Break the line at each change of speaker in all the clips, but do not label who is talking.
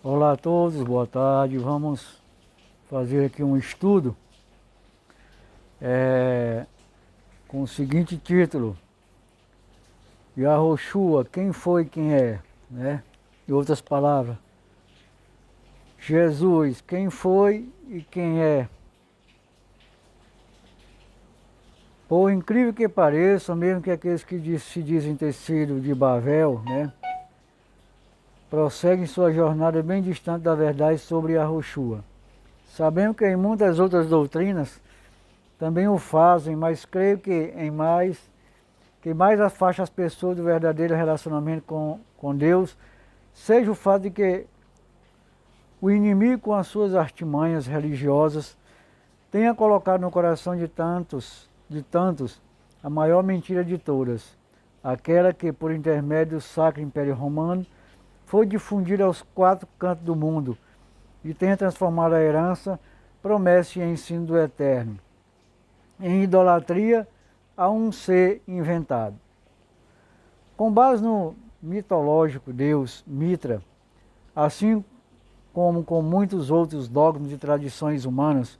Olá a todos, boa tarde. Vamos fazer aqui um estudo com o seguinte título: Yahoshua, quem foi e quem é? Né? Em outras palavras, Jesus, quem foi e quem é? Por incrível que pareça, mesmo que aqueles que se dizem ter sido de Babel, né, prosseguem sua jornada bem distante da verdade sobre Yahoshua. Sabemos que em muitas outras doutrinas também o fazem, mas creio que que mais afasta as pessoas do verdadeiro relacionamento com Deus, seja o fato de que o inimigo, com as suas artimanhas religiosas, tenha colocado no coração de tantos, a maior mentira de todas, aquela que, por intermédio do Sacro Império Romano, foi difundida aos quatro cantos do mundo e tenha transformado a herança, promessa e ensino do Eterno em idolatria a um ser inventado. Com base no mitológico Deus Mitra, assim como com muitos outros dogmas e tradições humanas,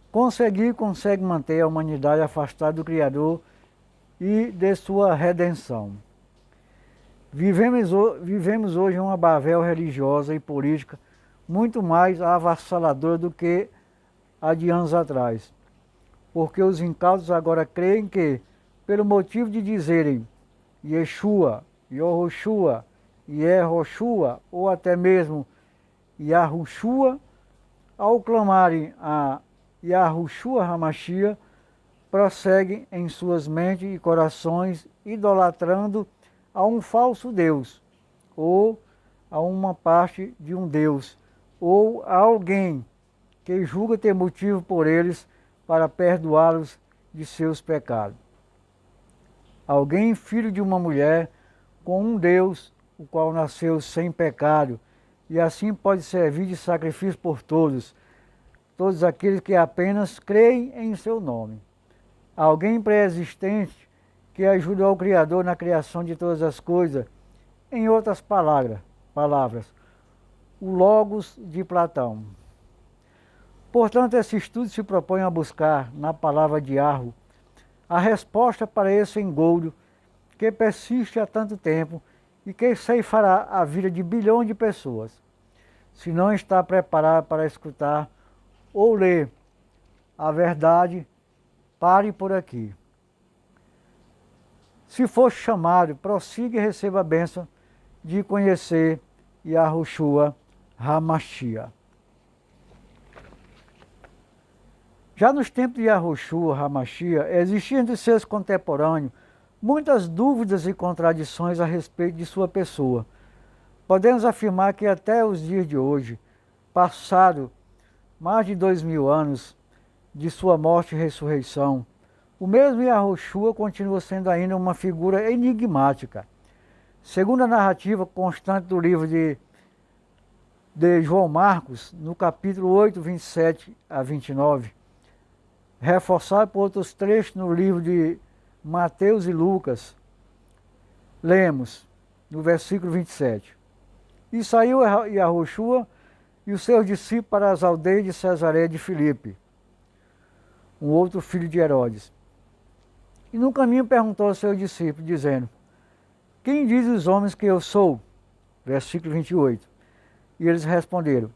consegue manter a humanidade afastada do Criador e de sua redenção. Vivemos hoje uma Babel religiosa e política muito mais avassaladora do que há de anos atrás, porque os incautos agora creem que, pelo motivo de dizerem Yeshua, Yehoshua, Yehoshua ou até mesmo Yahushua, ao clamarem a Yahushua Hamashia, prosseguem em suas mentes e corações idolatrando a um falso Deus, ou a uma parte de um Deus, ou a alguém que julga ter motivo por eles para perdoá-los de seus pecados. Alguém filho de uma mulher com um Deus, o qual nasceu sem pecado, e assim pode servir de sacrifício por todos aqueles que apenas creem em seu nome. Alguém pré-existente que ajudou o Criador na criação de todas as coisas, em outras palavras, o Logos de Platão. Portanto, esse estudo se propõe a buscar, na palavra de Yahweh, a resposta para esse engodo que persiste há tanto tempo e que ceifará a vida de bilhões de pessoas. Se não está preparado para escutar ou ler a verdade, pare por aqui. Se for chamado, prossiga e receba a bênção de conhecer Yahushua Hamashia. Já nos tempos de Yahushua Hamashia, existiam entre seus contemporâneos muitas dúvidas e contradições a respeito de sua pessoa. Podemos afirmar que até os dias de hoje, passado mais de 2000 anos de sua morte e ressurreição, o mesmo Yahushua continua sendo ainda uma figura enigmática. Segundo a narrativa constante do livro de João Marcos, no capítulo 8, 27 a 29, reforçado por outros trechos no livro de Mateus e Lucas, lemos no versículo 27. E saiu Yahushua e os seus discípulos para as aldeias de Cesareia de Filipe, um outro filho de Herodes. E no caminho perguntou aos seus discípulos, dizendo: Quem diz os homens que eu sou? Versículo 28. E eles responderam: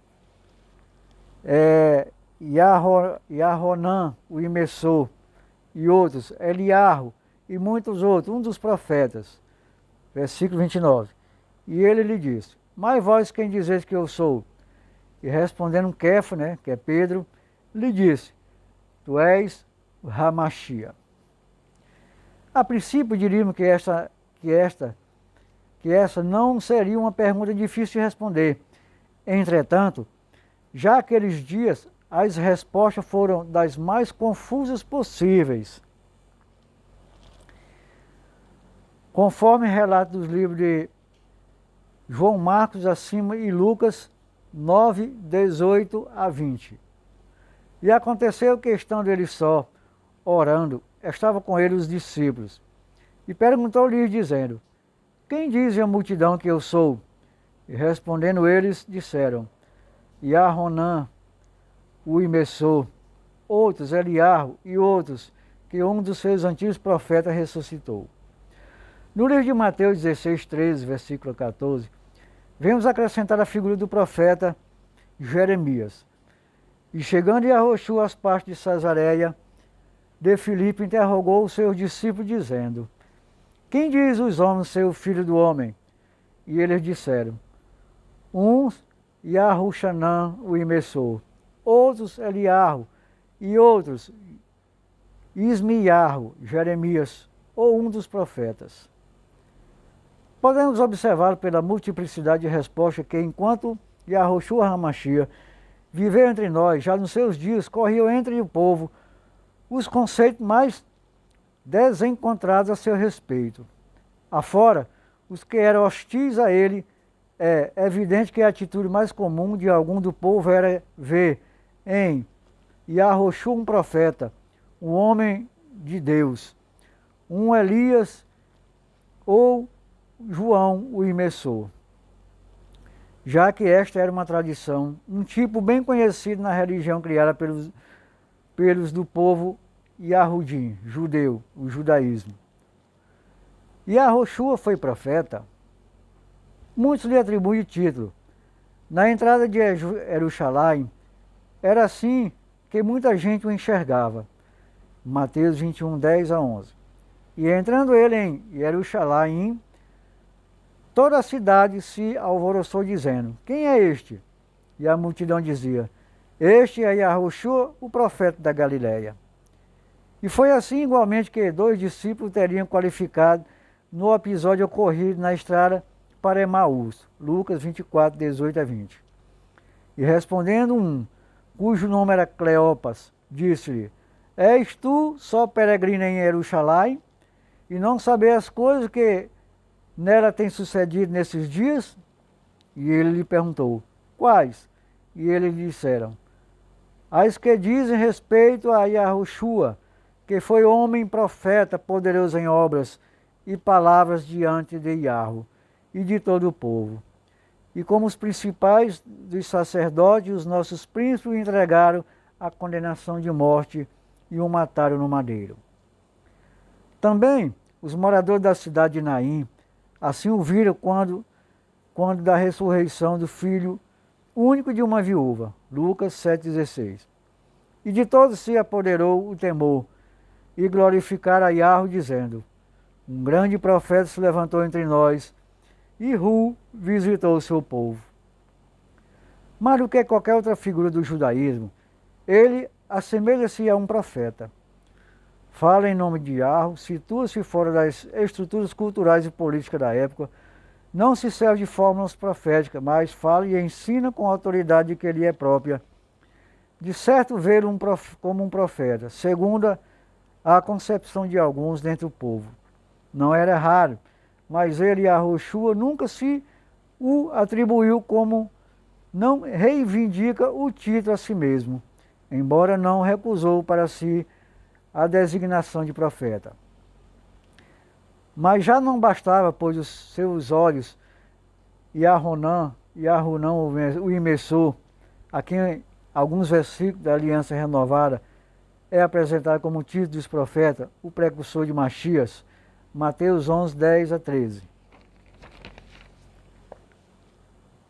Yahonan, o Imessor, e outros, Eliarro, e muitos outros, um dos profetas. Versículo 29. E ele lhe disse: Mas vós quem dizeis que eu sou? E respondendo Kefa, que é Pedro, lhe disse: Tu és o Hamashia. A princípio diríamos que essa não seria uma pergunta difícil de responder. Entretanto, já aqueles dias, as respostas foram das mais confusas possíveis. Conforme relato dos livros de João Marcos acima e Lucas 9, 18 a 20. E aconteceu que, estando ele só, orando, estava com ele os discípulos. E perguntou-lhes, dizendo: Quem diz a multidão que eu sou? E respondendo eles, disseram, Yaronã, o Imessor, outros, Eliarro, e outros, que um dos seus antigos profetas ressuscitou. No livro de Mateus 16, 13, versículo 14, vemos acrescentar a figura do profeta Jeremias. E chegando Yahoshua às partes de Cesareia, de Filipe interrogou os seus discípulos, dizendo, quem diz os homens ser o filho do homem? E eles disseram, uns Yahuxanã, o Imessor, outros Eliarro, e outros Ismiarro, Jeremias, ou um dos profetas. Podemos observar pela multiplicidade de respostas que, enquanto Yahoshua HaMashiach viveu entre nós, já nos seus dias, corriam entre o povo os conceitos mais desencontrados a seu respeito. Afora, os que eram hostis a ele, é evidente que a atitude mais comum de algum do povo era ver em Yahoshua um profeta, um homem de Deus, um Elias ou João o Imessor. Já que esta era uma tradição, um tipo bem conhecido na religião criada pelos do povo Yahudim, judeu, o judaísmo. Yahoshua foi profeta. Muitos lhe atribuem o título. Na entrada de Jerusalém, era assim que muita gente o enxergava. Mateus 21, 10 a 11. E entrando ele em Jerusalém, toda a cidade se alvoroçou dizendo, quem é este? E a multidão dizia, este é Yahoshua, o profeta da Galileia. E foi assim igualmente que 2 discípulos teriam qualificado no episódio ocorrido na estrada para Emaús, Lucas 24, 18 a 20. E respondendo um, cujo nome era Cleopas, disse-lhe, és tu só peregrino em Jerusalém, e não saber as coisas que nela tem sucedido nesses dias? E ele lhe perguntou, quais? E eles lhe disseram, as que dizem respeito a Yahoshua, que foi homem profeta, poderoso em obras e palavras diante de Yahweh e de todo o povo. E como os principais dos sacerdotes, os nossos príncipes o entregaram à condenação de morte e o mataram no madeiro. Também os moradores da cidade de Naim assim o viram quando da ressurreição do filho único de uma viúva, Lucas 7,16. E de todos se apoderou o temor, e glorificaram a Yahweh, dizendo, um grande profeta se levantou entre nós, e Ru visitou o seu povo. Mais do que qualquer outra figura do judaísmo, ele assemelha-se a um profeta. Fala em nome de Yahweh, situa-se fora das estruturas culturais e políticas da época, não se serve de fórmulas proféticas, mas fala e ensina com a autoridade que lhe é própria. De certo vê-lo como um profeta, segundo a concepção de alguns dentre o povo. Não era raro, mas ele, Yahoshua, nunca se o atribuiu como não reivindica o título a si mesmo, embora não recusou para si a designação de profeta. Mas já não bastava, pois os seus olhos, Yaronã, o Imessor, a quem alguns versículos da Aliança Renovada é apresentado como título dos profetas, o precursor de Machias, Mateus 11, 10 a 13.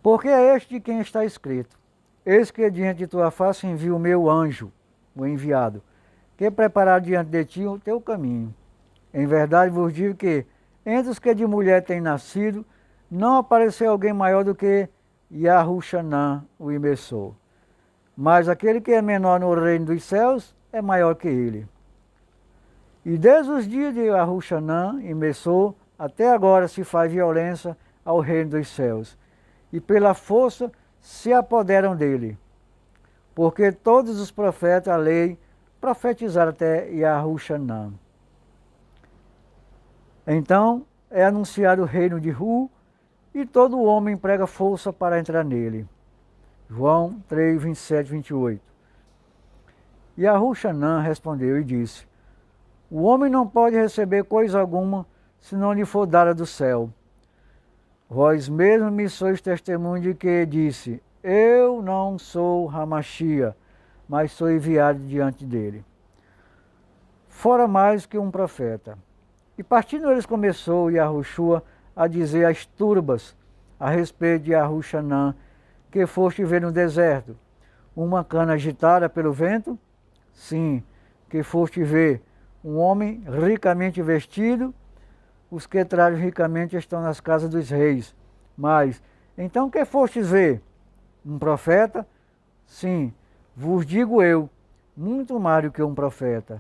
Porque é este de quem está escrito, eis que diante de tua face envio o meu anjo, o enviado, que preparar diante de ti o teu caminho. Em verdade vos digo que, entre os que de mulher têm nascido, não apareceu alguém maior do que Yahuxanã, o Imessor. Mas aquele que é menor no reino dos céus é maior que ele. E desde os dias de Yahuxanã, Imessor, até agora se faz violência ao reino dos céus, e pela força se apoderam dele. Porque todos os profetas, a lei, profetizaram até Yahuxanã. Então é anunciado o reino de Ru, e todo homem emprega força para entrar nele. João 3, 27, 28. Yahuxanã respondeu e disse, o homem não pode receber coisa alguma se não lhe for dada do céu. Vós mesmo me sois testemunho de que disse, eu não sou Hamashia, mas sou enviado diante dele. Fora mais que um profeta. E partindo eles começou Yahushua a dizer às turbas a respeito de Yahushanã, que foste ver no deserto, uma cana agitada pelo vento? Sim, que foste ver um homem ricamente vestido? Os que trazem ricamente estão nas casas dos reis. Mas, então que fostes ver? Um profeta? Sim, vos digo eu, muito mais do que um profeta.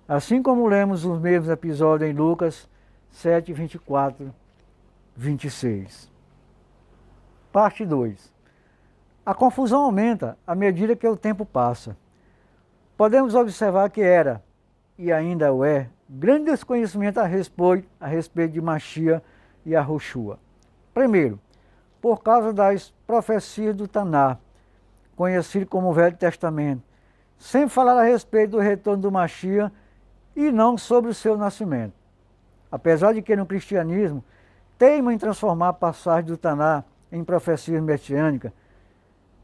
Assim como lemos os mesmos episódios em Lucas 7, 24, 26. Parte 2. A confusão aumenta à medida que o tempo passa. Podemos observar que era, e ainda o é, grande desconhecimento a respeito de Machia e Yahushua. Primeiro, por causa das profecias do Taná, conhecido como Velho Testamento, sem falar a respeito do retorno do Machia e não sobre o seu nascimento. Apesar de que no cristianismo teimam em transformar a passagem do Taná em profecias messiânicas,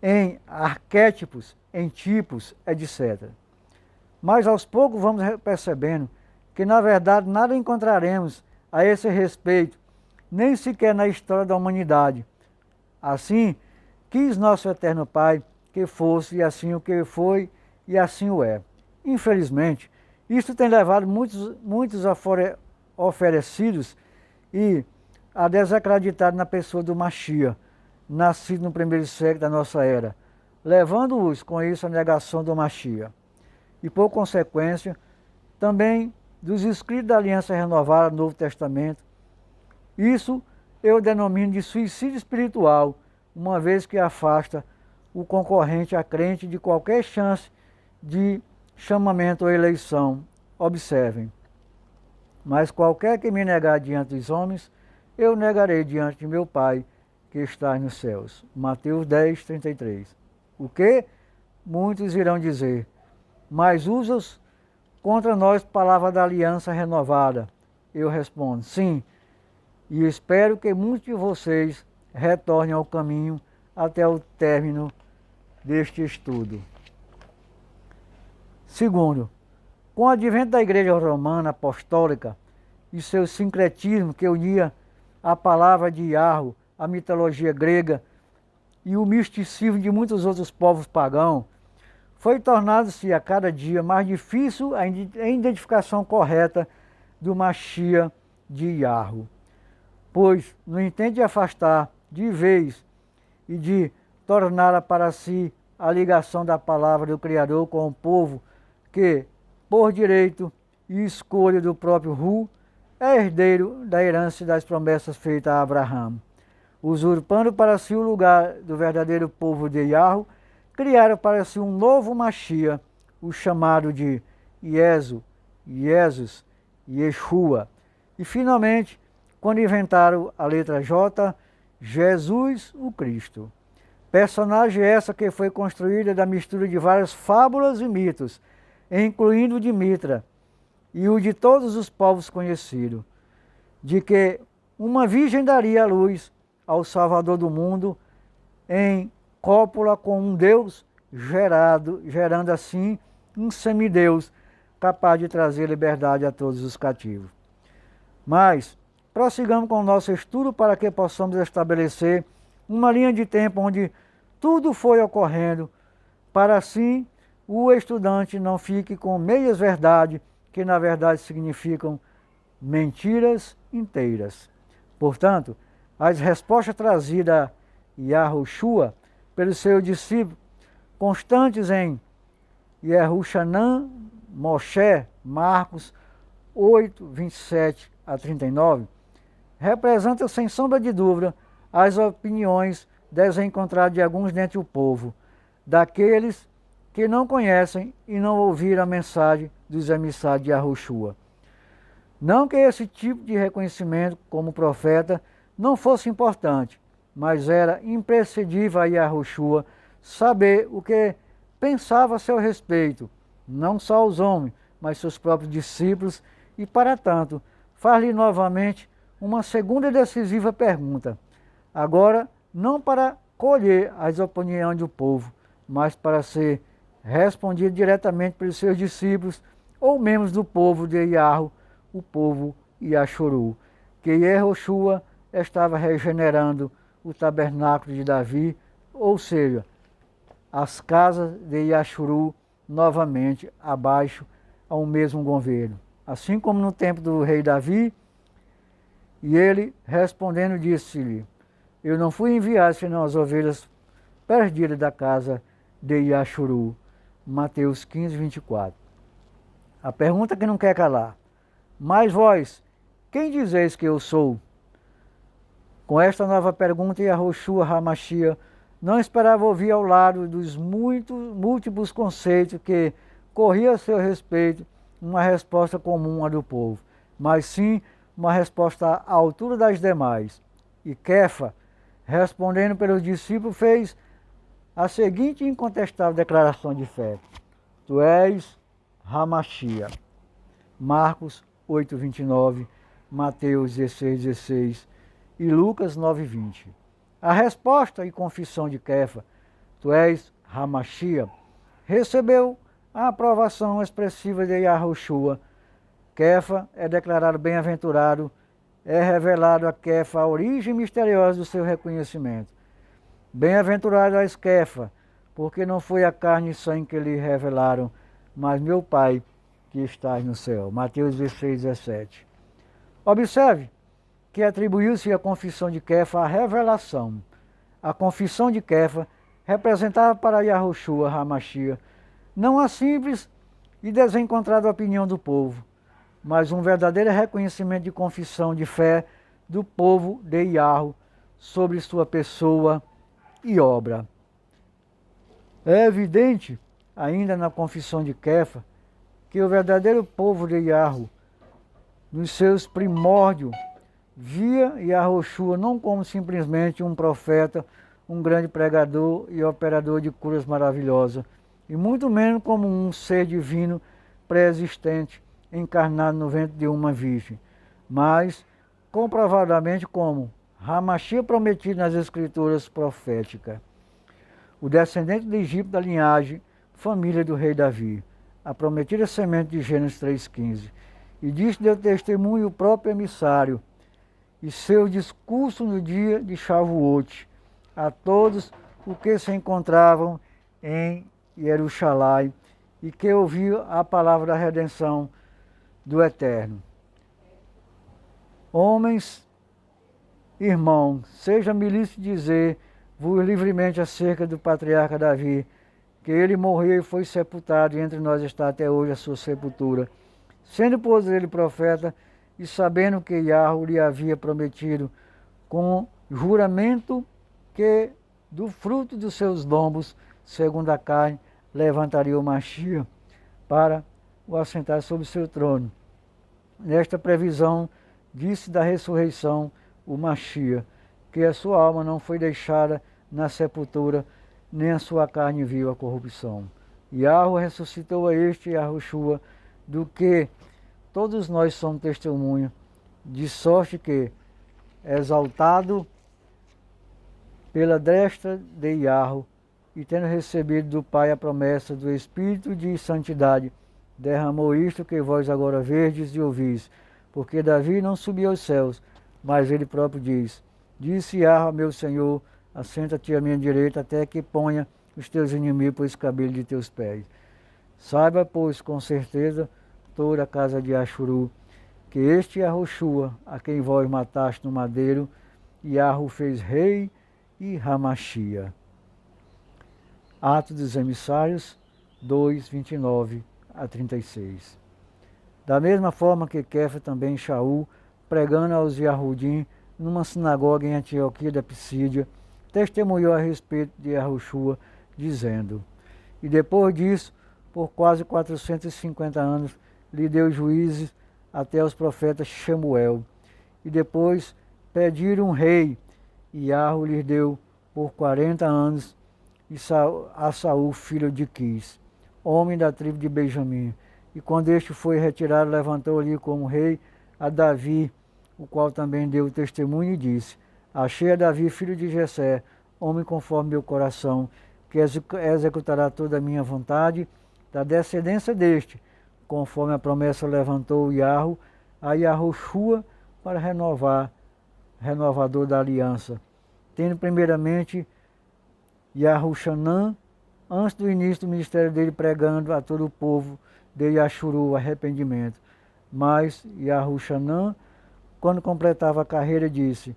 em arquétipos, em tipos, etc. Mas aos poucos vamos percebendo que na verdade nada encontraremos a esse respeito, nem sequer na história da humanidade. Assim, quis nosso eterno Pai que fosse e assim o que foi e assim o é. Infelizmente, isto tem levado muitos oferecidos e a desacreditar na pessoa do Machia, nascido no primeiro século da nossa era, levando-os com isso à negação do Machia. E por consequência, também dos escritos da Aliança Renovada do Novo Testamento. Isso eu denomino de suicídio espiritual, uma vez que afasta o concorrente a crente de qualquer chance de chamamento ou eleição. Observem. Mas qualquer que me negar diante dos homens, eu negarei diante de meu Pai que está nos céus. Mateus 10, 33. O que? Muitos irão dizer, mas usas contra nós palavra da aliança renovada. Eu respondo, sim, e espero que muitos de vocês retornem ao caminho até o término deste estudo. Segundo, com o advento da Igreja Romana Apostólica e seu sincretismo que unia a palavra de Yahweh, a mitologia grega e o misticismo de muitos outros povos pagãos, foi tornado-se a cada dia mais difícil a identificação correta do Machia de Yahweh. Pois, no intento de afastar de vez e de tornar para si a ligação da palavra do Criador com o povo que, por direito e escolha do próprio Hu, é herdeiro da herança das promessas feitas a Abraão. Usurpando para si o lugar do verdadeiro povo de Yahweh, criaram para si um novo Machia, o chamado de Jesus, Yeshua. E finalmente, quando inventaram a letra J, Jesus o Cristo. Personagem essa que foi construída da mistura de várias fábulas e mitos, incluindo o de Mitra e o de todos os povos conhecidos, de que uma virgem daria a luz ao Salvador do mundo em cópula com um Deus gerando assim um semideus capaz de trazer liberdade a todos os cativos. Mas prossigamos com o nosso estudo para que possamos estabelecer uma linha de tempo onde tudo foi ocorrendo, para assim o estudante não fique com meias verdades, que na verdade significam mentiras inteiras. Portanto, as respostas trazidas a Yahushua pelos seus discípulos, constantes em Yehushanan, Moshe, Marcos 8, 27 a 39, representam sem sombra de dúvida as opiniões desencontradas de alguns dentre o povo, daqueles que não conhecem e não ouviram a mensagem dos emissários de Yahushua. Não que esse tipo de reconhecimento como profeta não fosse importante, mas era imprescindível a Yahushua saber o que pensava a seu respeito, não só os homens, mas seus próprios discípulos, e para tanto, faz-lhe novamente uma segunda e decisiva pergunta, agora não para colher as opiniões do povo, mas para ser respondida diretamente pelos seus discípulos ou membros do povo de Iarro, o povo Iachuru, que Yehoshua estava regenerando o tabernáculo de Davi, ou seja, as casas de Iachuru novamente abaixo ao mesmo governo. Assim como no tempo do rei Davi, e ele respondendo disse-lhe, eu não fui enviado senão as ovelhas perdidas da casa de Iachuru. Mateus 15, 24. A pergunta que não quer calar. Mas vós, quem dizeis que eu sou? Com esta nova pergunta, Yahushua HaMashiach não esperava ouvir ao lado dos múltiplos conceitos que corriam a seu respeito uma resposta comum à do povo, mas sim uma resposta à altura das demais. E Kefa, respondendo pelos discípulos, fez a seguinte incontestável declaração de fé. Tu és HaMashiach. Marcos 8, 29, Mateus 16, 16 e Lucas 9, 20. A resposta e confissão de Kefa, tu és HaMashiach, recebeu a aprovação expressiva de Yahushua. Kefa é declarado bem-aventurado, é revelado a Kefa a origem misteriosa do seu reconhecimento. Bem-aventurado és Kefa, porque não foi a carne e sangue que lhe revelaram, mas meu Pai que estás no céu. Mateus 16, 17. Observe que atribuiu-se a confissão de Kefa à revelação. A confissão de Kefa representava para Yahushua HaMashiach não a simples e desencontrada opinião do povo, mas um verdadeiro reconhecimento de confissão de fé do povo de Iarro sobre sua pessoa e obra. É evidente, ainda na confissão de Kefa, que o verdadeiro povo de Iarro, nos seus primórdios, via Yahushua não como simplesmente um profeta, um grande pregador e operador de curas maravilhosas, e muito menos como um ser divino pré-existente, encarnado no ventre de uma virgem, mas comprovadamente como HaMashiach prometido nas escrituras proféticas, o descendente de Egito da linhagem, família do rei Davi, a prometida semente de Gênesis 3,15, e disto deu testemunho o próprio emissário, e seu discurso no dia de Shavuot, a todos os que se encontravam em Jerusalém e que ouviu a palavra da redenção do Eterno. Homens, irmãos, seja-me lícito dizer-vos livremente acerca do patriarca Davi, que ele morreu e foi sepultado, e entre nós está até hoje a sua sepultura, sendo pois ele profeta, e sabendo que Yahweh lhe havia prometido com juramento que do fruto dos seus lombos, segundo a carne, levantaria o Mashiach para o assentar sobre seu trono. Nesta previsão, disse da ressurreição o Mashiach, que a sua alma não foi deixada na sepultura, nem a sua carne viu a corrupção. Yahweh ressuscitou a este Yahushua, do que todos nós somos testemunhas, de sorte que, exaltado pela destra de Yahweh, e tendo recebido do Pai a promessa do Espírito de santidade, derramou isto que vós agora verdes e ouvis, porque Davi não subiu aos céus, mas ele próprio diz, disse Yahweh, meu Senhor, assenta-te à minha direita, até que ponha os teus inimigos por escabelo de teus pés. Saiba, pois, com certeza, toda a casa de Ashuru, que este Yahushua, a quem vós mataste no madeiro, Yahweh fez rei e HaMashiach. Atos dos Emissários 2, 29 a 36. Da mesma forma que Kefa, também Shaul, pregando aos Yahudim numa sinagoga em Antioquia da Pisídia, testemunhou a respeito de Yahushua, dizendo, e depois disso, por quase 450 anos, lhe deu juízes até os profetas Shemuel, e depois pediram um rei, e Yahweh lhes deu por 40 anos a Saul, filho de Quis, homem da tribo de Benjamim. E quando este foi retirado, levantou ali como rei a Davi, o qual também deu testemunho e disse: achei a Davi, filho de Jessé, homem conforme meu coração, que executará toda a minha vontade, da descendência deste, conforme a promessa levantou Yarro, a Yahushua, para renovador da aliança, tendo primeiramente Yahushanã, antes do início do ministério dele, pregando a todo o povo de Yashuru o arrependimento. Mas Yahushanã, quando completava a carreira, disse: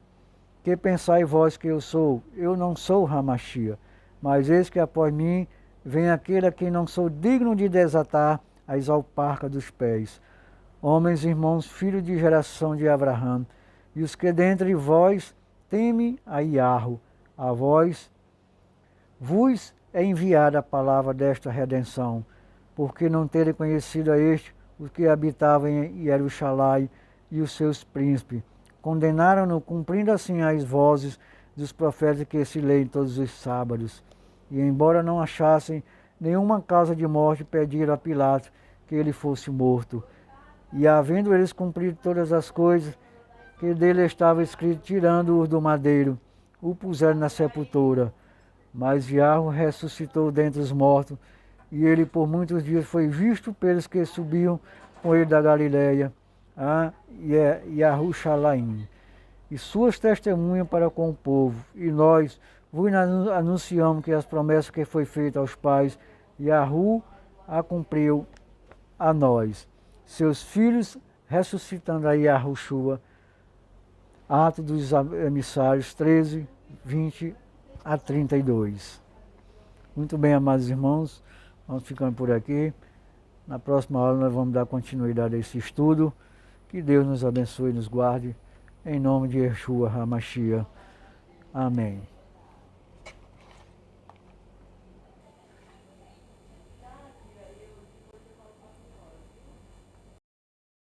que pensai vós que eu sou? Eu não sou Hamashia, mas eis que após mim vem aquele a quem não sou digno de desatar as alparcas dos pés. Homens, irmãos, filhos de geração de Abraão, e os que dentre vós temem a Yarro, a vós vos é enviada a palavra desta redenção, porque não terem conhecido a este os que habitavam em Jerusalém e os seus príncipes. Condenaram-no, cumprindo assim as vozes dos profetas que se leem todos os sábados. E embora não achassem nenhuma causa de morte, pediram a Pilatos que ele fosse morto. E havendo eles cumprido todas as coisas que dele estava escrito, tirando-o do madeiro, o puseram na sepultura. Mas Yarro ressuscitou dentre os mortos, e ele por muitos dias foi visto pelos que subiam com ele da Galileia, a Yahushalaim, e suas testemunhas para com o povo. E nós vos anunciamos que as promessas que foi feita aos pais, Yahu a cumpriu a nós, seus filhos, ressuscitando a Yahushua. Atos dos Emissários 13, 20 a 32. Muito bem, amados irmãos, vamos ficando por aqui. Na próxima aula nós vamos dar continuidade a esse estudo. Que Deus nos abençoe e nos guarde. Em nome de Yeshua HaMashiach. Amém.